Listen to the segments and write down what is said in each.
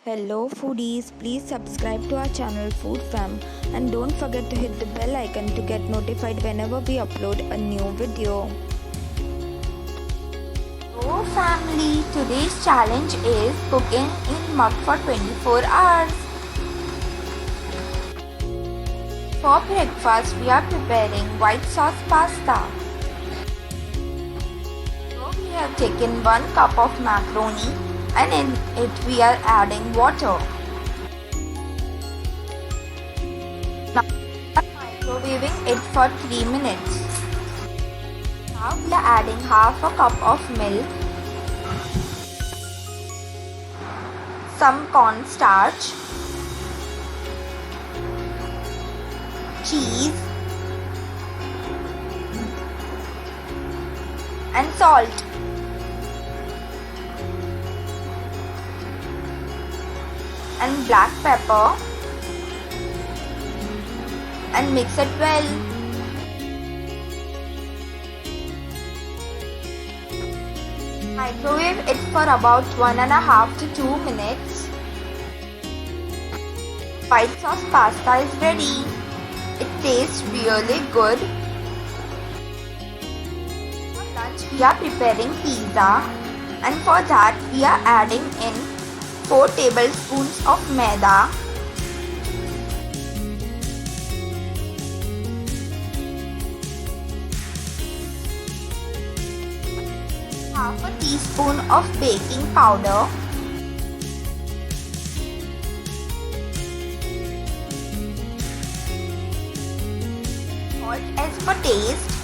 Hello foodies, please subscribe to our channel Food Fam and don't forget to hit the bell icon to get notified whenever we upload a new video. Hello family, today's challenge is cooking in mug for 24 hours. For breakfast, we are preparing white sauce pasta. So we have taken 1 cup of macroni and in it we are adding water. Now microwaving it for 3 minutes. Now we are adding half a cup of milk, some cornstarch, cheese and salt. And black pepper and mix it well. Microwave it for about 1.5 to 2 minutes. White sauce pasta is ready. It tastes really good. For lunch we are preparing pizza and for that we are adding in 4 tablespoons of maida, half a teaspoon of baking powder, salt as per taste,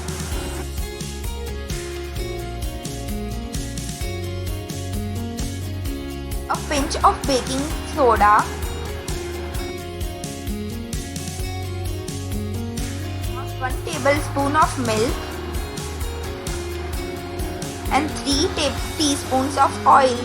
a pinch of baking soda, 1 tablespoon of milk and 3 teaspoons of oil.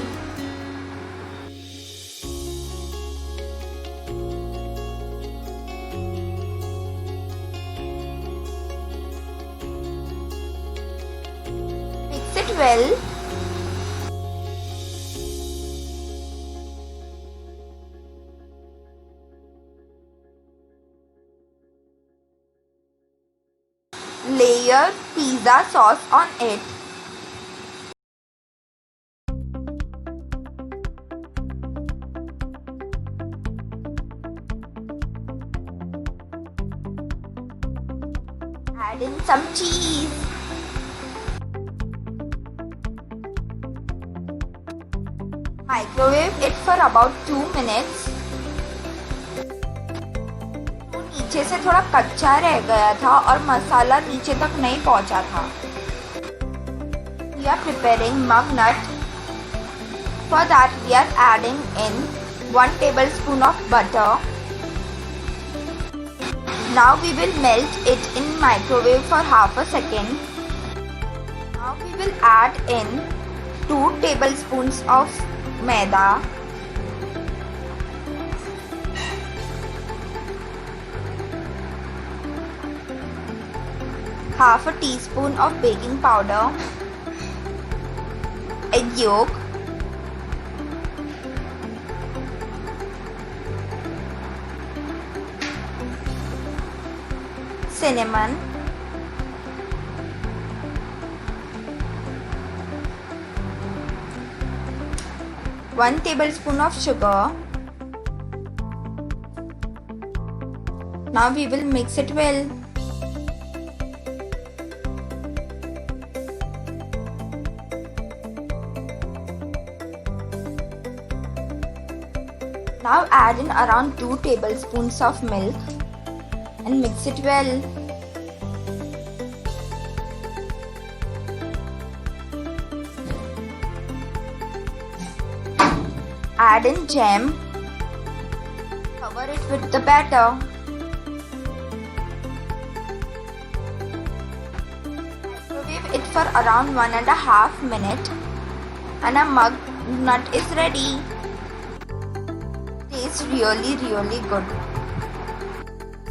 Mix it well. Layer pizza sauce on it. Add in some cheese. Microwave it for about 2 minutes. नीचे से थोड़ा कच्चा रह गया था और मसाला नीचे तक नहीं पहुंचा था. We are preparing mugnut. For that we are adding in 1 tablespoon of butter. Now we will melt it in microwave for half a second. Now we will add in 2 tablespoons of maida. Half a teaspoon of baking powder, egg yolk, cinnamon, one tablespoon of sugar. Now we will mix it well. Now add in around 2 tablespoons of milk and mix it well. Add in jam. Cover it with the batter. Microwave it for around 1.5 minutes and a mug nut is ready. Tastes really good.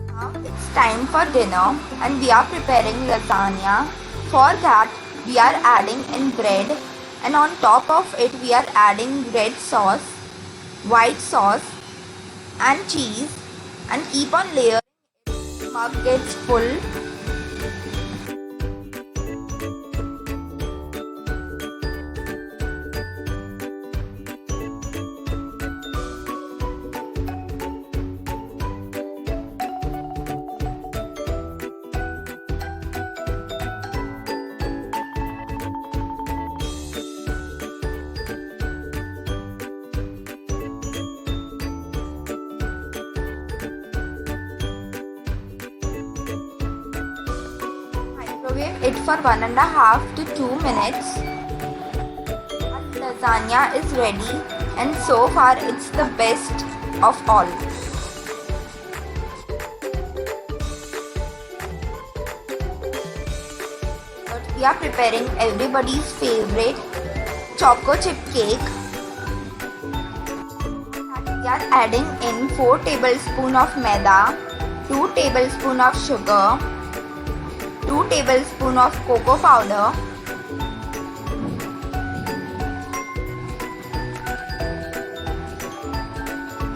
Now it's time for dinner and we are preparing lasagna. For that we are adding in bread and on top of it we are adding red sauce white sauce and cheese and keep on layering. Mug gets full. Microwave it for 1.5 to 2 minutes. Our lasagna is ready, and so far it's the best of all. But we are preparing everybody's favorite choco chip cake. We are adding in 4 tablespoons of maida, 2 tablespoons of sugar, 2 tablespoons of cocoa powder,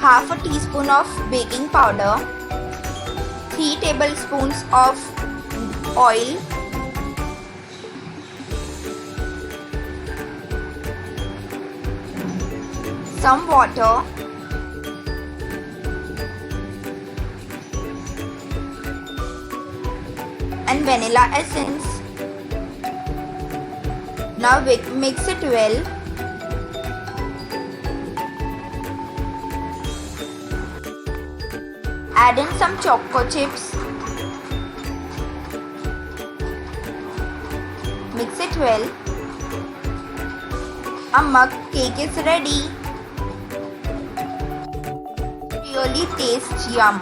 half a teaspoon of baking powder, 3 tablespoons of oil, some water, and vanilla essence. Now mix it well. Add in some choco chips. Mix it well. A mug cake is ready. Really tastes yum.